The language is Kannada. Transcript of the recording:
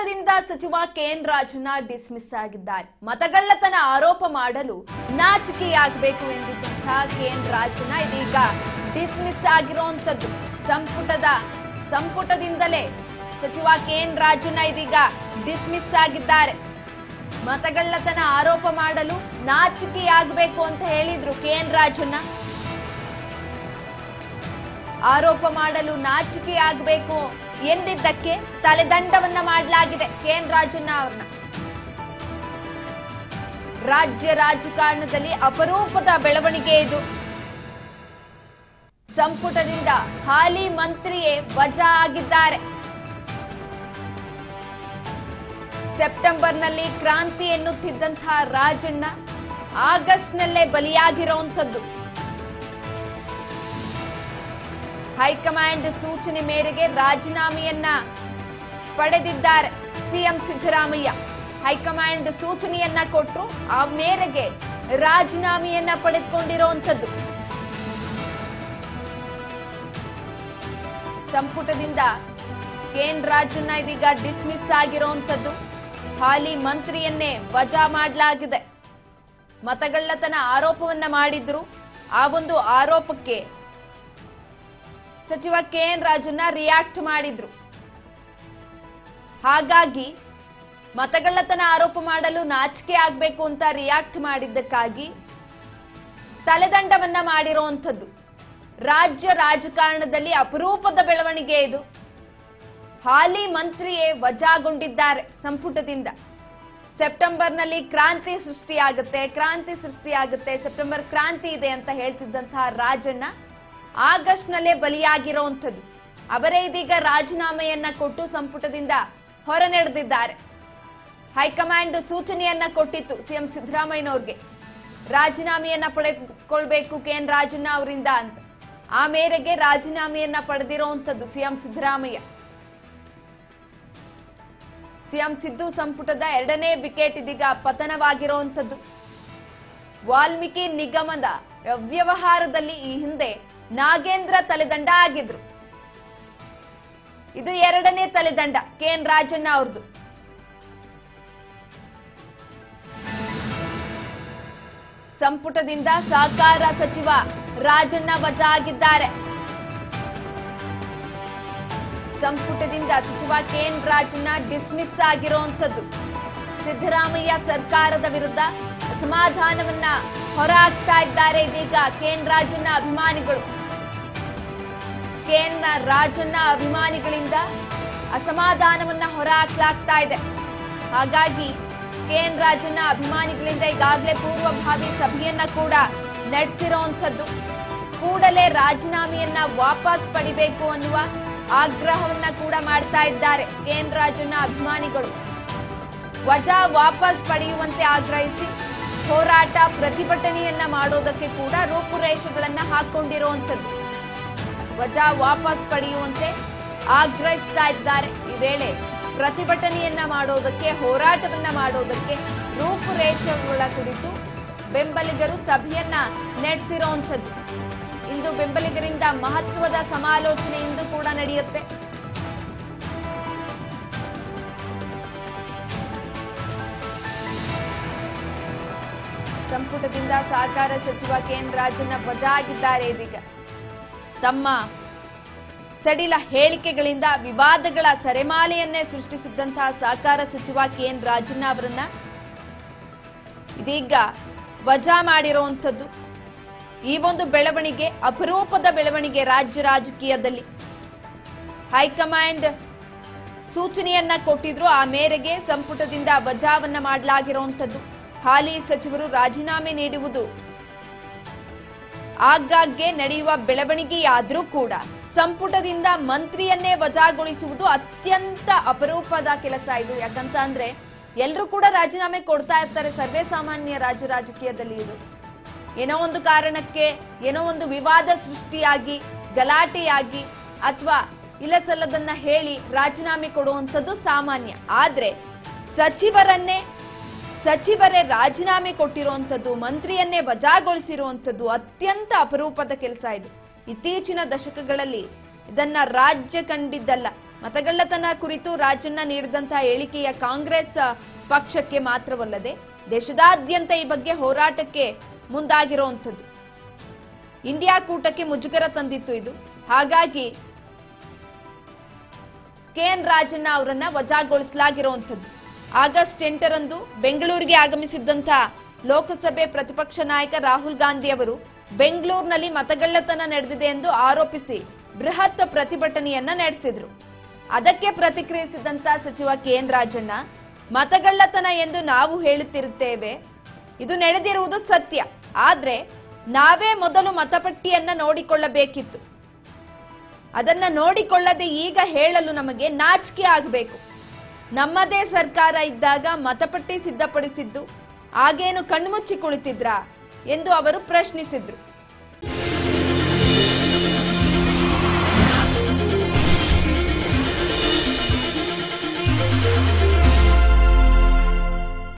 ಸಂಪುಟದಿಂದ ಸಚಿವ ಕೆಎನ್ ರಾಜಣ್ಣ ಡಿಸ್ಮಿಸ್ ಆಗಿದ್ದಾರೆ. ಮತಗಳ್ಳತನ ಆರೋಪ ಮಾಡಲು ನಾಚಿಕೆಯಾಗಬೇಕು ಎಂದಿದ್ದಂತಹ ಕೆಎನ್ ರಾಜಣ್ಣ ಇದೀಗ ಡಿಸ್ಮಿಸ್ ಆಗಿರುವಂತದ್ದು. ಸಂಪುಟದಿಂದಲೇ ಸಚಿವ ಕೆಎನ್ ರಾಜಣ್ಣ ಇದೀಗ ಡಿಸ್ಮಿಸ್ ಆಗಿದ್ದಾರೆ. ಮತಗಳ್ಳತನ ಆರೋಪ ಮಾಡಲು ನಾಚಿಕೆಯಾಗಬೇಕು ಅಂತ ಹೇಳಿದ್ರು ಕೆಎನ್ ರಾಜಣ್ಣ. ಆರೋಪ ಮಾಡಲು ನಾಚಿಕೆಯಾಗಬೇಕು ಎಂದಿದ್ದಕ್ಕೆ ತಲೆದಂಡವನ್ನ ಮಾಡಲಾಗಿದೆ ಕೆಎನ್ ರಾಜಣ್ಣ ಅವರನ್ನ. ರಾಜ್ಯ ರಾಜಕಾರಣದಲ್ಲಿ ಅಪರೂಪದ ಬೆಳವಣಿಗೆ ಇದು. ಸಂಪುಟದಿಂದ ಹಾಲಿ ಮಂತ್ರಿಯೇ ವಜಾ ಆಗಿದ್ದಾರೆ. ಸೆಪ್ಟೆಂಬರ್ನಲ್ಲಿ ಕ್ರಾಂತಿ ಎನ್ನುತ್ತಿದ್ದಂತಹ ರಾಜಣ್ಣ ಆಗಸ್ಟ್ನಲ್ಲೇ ಬಲಿಯಾಗಿರುವಂತದ್ದು. ಹೈಕಮಾಂಡ್ ಸೂಚನೆ ಮೇರೆಗೆ ರಾಜೀನಾಮೆಯನ್ನ ಪಡೆದಿದ್ದಾರೆ ಸಿಎಂ ಸಿದ್ದರಾಮಯ್ಯ. ಹೈಕಮಾಂಡ್ ಸೂಚನೆಯನ್ನ ಕೊಟ್ಟರು, ಆ ಮೇರೆಗೆ ರಾಜೀನಾಮೆಯನ್ನ ಪಡೆದುಕೊಂಡಿರುವಂತದ್ದು. ಸಂಪುಟದಿಂದ ಕೆಎನ್ ರಾಜಣ್ಣ ಇದೀಗ ಡಿಸ್ಮಿಸ್ ಆಗಿರುವಂತದ್ದು. ಹಾಲಿ ಮಂತ್ರಿಯನ್ನೇ ವಜಾ ಮಾಡಲಾಗಿದೆ. ಮತಗಳ್ಳತನ ಆರೋಪವನ್ನ ಮಾಡಿದ್ರು. ಆ ಒಂದು ಆರೋಪಕ್ಕೆ ಸಚಿವ ಕೆಎನ್ ರಾಜಣ್ಣ ರಿಯಾಕ್ಟ್ ಮಾಡಿದ್ರು. ಹಾಗಾಗಿ ಮತಗಳ್ಳತನ ಆರೋಪ ಮಾಡಲು ನಾಚಿಕೆ ಆಗಬೇಕು ಅಂತ ರಿಯಾಕ್ಟ್ ಮಾಡಿದ್ದಕ್ಕಾಗಿ ತಲೆದಂಡವನ್ನ ಮಾಡಿರುವಂತದ್ದು. ರಾಜ್ಯ ರಾಜಕಾರಣದಲ್ಲಿ ಅಪರೂಪದ ಬೆಳವಣಿಗೆ ಇದು. ಹಾಲಿ ಮಂತ್ರಿಯೇ ವಜಾಗೊಂಡಿದ್ದಾರೆ ಸಂಪುಟದಿಂದ. ಸೆಪ್ಟೆಂಬರ್ನಲ್ಲಿ ಕ್ರಾಂತಿ ಸೃಷ್ಟಿಯಾಗುತ್ತೆ, ಸೆಪ್ಟೆಂಬರ್ ಕ್ರಾಂತಿ ಇದೆ ಅಂತ ಹೇಳ್ತಿದ್ದಂತಹ ರಾಜಣ್ಣ ಆಗಸ್ಟ್ನಲ್ಲೇ ಬಲಿಯಾಗಿರುವಂಥದ್ದು. ಅವರೇ ಇದೀಗ ರಾಜೀನಾಮೆಯನ್ನ ಕೊಟ್ಟು ಸಂಪುಟದಿಂದ ಹೊರ ನಡೆದಿದ್ದಾರೆ. ಹೈಕಮಾಂಡ್ ಸೂಚನೆಯನ್ನ ಕೊಟ್ಟಿತ್ತು ಸಿಎಂ ಸಿದ್ದರಾಮಯ್ಯನವ್ರಿಗೆ, ರಾಜೀನಾಮೆಯನ್ನ ಪಡೆದುಕೊಳ್ಬೇಕು ಕೆಎನ್ ರಾಜಣ್ಣ ಅವರಿಂದ ಅಂತ. ಆ ಮೇರೆಗೆ ರಾಜೀನಾಮೆಯನ್ನ ಪಡೆದಿರುವಂತದ್ದು ಸಿಎಂ ಸಿದ್ದರಾಮಯ್ಯ. ಸಿಎಂ ಸಿದ್ದು ಸಂಪುಟದ 2ನೇ ವಿಕೆಟ್ ಇದೀಗ ಪತನವಾಗಿರುವಂತದ್ದು. ವಾಲ್ಮೀಕಿ ನಿಗಮದ ಅವ್ಯವಹಾರದಲ್ಲಿ ಈ ಹಿಂದೆ ನಾಗೇಂದ್ರ ತಲೆದಂಡ ಆಗಿದ್ರು. ಇದು 2ನೇ ತಲೆದಂಡ ಕೆಎನ್ ರಾಜಣ್ಣ ಅವ್ರದ್ದು. ಸಂಪುಟದಿಂದ ಸಹಕಾರ ಸಚಿವ ರಾಜಣ್ಣ ವಜಾ ಆಗಿದ್ದಾರೆ. ಸಂಪುಟದಿಂದ ಸಚಿವ ಕೆಎನ್ ರಾಜಣ್ಣ ಡಿಸ್ಮಿಸ್ ಆಗಿರುವಂತದ್ದು. ಸಿದ್ದರಾಮಯ್ಯ ಸರ್ಕಾರದ ವಿರುದ್ಧ ಅಸಮಾಧಾನವನ್ನ ಹೊರಹಾಕ್ತಾ ಇದ್ದಾರೆ ಇದೀಗ ಕೆಎನ್ ರಾಜಣ್ಣ ಅಭಿಮಾನಿಗಳು. ಕೆಎನ್ ರಾಜಣ್ಣ ಅಭಿಮಾನಿಗಳಿಂದ ಅಸಮಾಧಾನವನ್ನ ಹೊರಹಾಕಲಾಗ್ತಾ ಇದೆ. ಹಾಗಾಗಿ ಕೆಎನ್ ರಾಜಣ್ಣ ಅಭಿಮಾನಿಗಳಿಂದ ಈಗಾಗಲೇ ಪೂರ್ವಭಾವಿ ಸಭೆಯನ್ನ ಕೂಡ ನಡೆಸಿರುವಂತದ್ದು. ಕೂಡಲೇ ರಾಜೀನಾಮೆಯನ್ನ ವಾಪಸ್ ಪಡಿಬೇಕು ಅನ್ನುವ ಆಗ್ರಹವನ್ನ ಕೂಡ ಮಾಡ್ತಾ ಇದ್ದಾರೆ ಕೆಎನ್ ರಾಜಣ್ಣ ಅಭಿಮಾನಿಗಳು. ವಜಾ ವಾಪಸ್ ಪಡೆಯುವಂತೆ ಆಗ್ರಹಿಸಿ ಹೋರಾಟ ಪ್ರತಿಭಟನೆಯನ್ನ ಮಾಡೋದಕ್ಕೆ ಕೂಡ ರೂಪುರೇಷೆಗಳನ್ನ ಹಾಕೊಂಡಿರುವಂತದ್ದು. ವಜಾ ವಾಪಸ್ ಪಡೆಯುವಂತೆ ಆಗ್ರಹಿಸ್ತಾ ಇದ್ದಾರೆ. ಈ ವೇಳೆ ಪ್ರತಿಭಟನೆಯನ್ನ ಮಾಡೋದಕ್ಕೆ, ಹೋರಾಟವನ್ನ ಮಾಡೋದಕ್ಕೆ ರೂಪುರೇಷೆಗಳ ಕುರಿತು ಬೆಂಬಲಿಗರು ಸಭೆಯನ್ನ ನಡೆಸಿರುವಂತದ್ದು. ಇಂದು ಬೆಂಬಲಿಗರಿಂದ ಮಹತ್ವದ ಸಮಾಲೋಚನೆ ಇಂದು ಕೂಡ ನಡೆಯುತ್ತೆ. ಸಂಪುಟದಿಂದ ಸಹಕಾರ ಸಚಿವ ಕೆಎನ್ ರಾಜಣ್ಣ ವಜಾ ಆಗಿದ್ದಾರೆ. ಇದೀಗ ತಮ್ಮ ಸಡಿಲ ಹೇಳಿಕೆಗಳಿಂದ ವಿವಾದಗಳ ಸರೆಮಾಲೆಯನ್ನೇ ಸೃಷ್ಟಿಸಿದ್ದಂತಹ ಸಹಕಾರ ಸಚಿವ ಕೆಎನ್ ರಾಜಣ್ಣ ಅವರನ್ನ ಇದೀಗ ವಜಾ ಮಾಡಿರುವಂಥದ್ದು. ಈ ಒಂದು ಬೆಳವಣಿಗೆ ಅಪರೂಪದ ಬೆಳವಣಿಗೆ ರಾಜ್ಯ ರಾಜಕೀಯದಲ್ಲಿ. ಹೈಕಮಾಂಡ್ ಸೂಚನೆಯನ್ನ ಕೊಟ್ಟಿದ್ರು, ಆ ಮೇರೆಗೆ ಸಂಪುಟದಿಂದ ವಜಾವನ್ನ ಮಾಡಲಾಗಿರುವಂಥದ್ದು. ಹಾಲಿ ಸಚಿವರು ರಾಜೀನಾಮೆ ನೀಡುವುದು ಆಗಾಗ್ಗೆ ನಡೆಯುವ ಬೆಳವಣಿಗೆಯಾದರೂ ಕೂಡ ಸಂಪುಟದಿಂದ ಮಂತ್ರಿಯನ್ನೇ ವಜಾಗೊಳಿಸುವುದು ಅತ್ಯಂತ ಅಪರೂಪದ ಕೆಲಸ ಇದು. ಯಾಕಂತ ಅಂದ್ರೆ ಎಲ್ಲರೂ ಕೂಡ ರಾಜೀನಾಮೆ ಕೊಡ್ತಾ ಇರ್ತಾರೆ, ಸರ್ವೇ ಸಾಮಾನ್ಯ ರಾಜ್ಯ ರಾಜಕೀಯದಲ್ಲಿ ಇದು. ಏನೋ ಒಂದು ಕಾರಣಕ್ಕೆ ಏನೋ ಒಂದು ವಿವಾದ ಸೃಷ್ಟಿಯಾಗಿ, ಗಲಾಟೆಯಾಗಿ ಅಥವಾ ಇಲ್ಲಸಲ್ಲದನ್ನ ಹೇಳಿ ರಾಜೀನಾಮೆ ಕೊಡುವಂಥದ್ದು ಸಾಮಾನ್ಯ. ಆದ್ರೆ ಸಚಿವರೇ ರಾಜೀನಾಮೆ ಕೊಟ್ಟಿರುವಂಥದ್ದು, ಮಂತ್ರಿಯನ್ನೇ ವಜಾಗೊಳಿಸಿರುವಂಥದ್ದು ಅತ್ಯಂತ ಅಪರೂಪದ ಕೆಲಸ ಇದು. ಇತ್ತೀಚಿನ ದಶಕಗಳಲ್ಲಿ ಇದನ್ನ ರಾಜ್ಯ ಕಂಡಿದ್ದಲ್ಲ. ಮತಗಳ್ಳತನ ಕುರಿತು ರಾಜಣ್ಣ ನೀಡಿದಂತಹ ಹೇಳಿಕೆಯ ಕಾಂಗ್ರೆಸ್ ಪಕ್ಷಕ್ಕೆ ಮಾತ್ರವಲ್ಲದೆ ದೇಶದಾದ್ಯಂತ ಈ ಬಗ್ಗೆ ಹೋರಾಟಕ್ಕೆ ಮುಂದಾಗಿರುವಂಥದ್ದು. ಇಂಡಿಯಾ ಕೂಟಕ್ಕೆ ಮುಜುಗರ ತಂದಿತ್ತು ಇದು. ಹಾಗಾಗಿ ಕೆಎನ್ ರಾಜಣ್ಣ ಅವರನ್ನ ವಜಾಗೊಳಿಸಲಾಗಿರುವಂಥದ್ದು. ಆಗಸ್ಟ್ 8ರಂದು ಬೆಂಗಳೂರಿಗೆ ಆಗಮಿಸಿದ್ದಂತ ಲೋಕಸಭೆ ಪ್ರತಿಪಕ್ಷ ನಾಯಕ ರಾಹುಲ್ ಗಾಂಧಿ ಅವರು ಬೆಂಗಳೂರಿನಲ್ಲಿ ಮತಗಳ್ಳತನ ನಡೆದಿದೆ ಎಂದು ಆರೋಪಿಸಿ ಬೃಹತ್ ಪ್ರತಿಭಟನೆಯನ್ನ ನಡೆಸಿದ್ರು. ಅದಕ್ಕೆ ಪ್ರತಿಕ್ರಿಯಿಸಿದಂತ ಸಚಿವ ಕೆಎನ್ ರಾಜಣ್ಣ, ಮತಗಳ್ಳತನ ಎಂದು ನಾವು ಹೇಳುತ್ತಿರುತ್ತೇವೆ, ಇದು ನಡೆದಿರುವುದು ಸತ್ಯ. ಆದ್ರೆ ನಾವೇ ಮೊದಲು ಮತಪಟ್ಟಿಯನ್ನ ನೋಡಿಕೊಳ್ಳಬೇಕಿತ್ತು. ಅದನ್ನ ನೋಡಿಕೊಳ್ಳದೆ ಈಗ ಹೇಳಲು ನಮಗೆ ನಾಚಿಕೆ ಆಗಬೇಕು. ನಮ್ಮದೇ ಸರ್ಕಾರ ಇದ್ದಾಗ ಮತಪಟ್ಟಿ ಸಿದ್ಧಪಡಿಸಿದ್ದು ಆಗೇನು ಕಣ್ಮುಚ್ಚಿ ಕುಳಿತಿದ್ರಾ ಎಂದು ಅವರು ಪ್ರಶ್ನಿಸಿದ್ರು.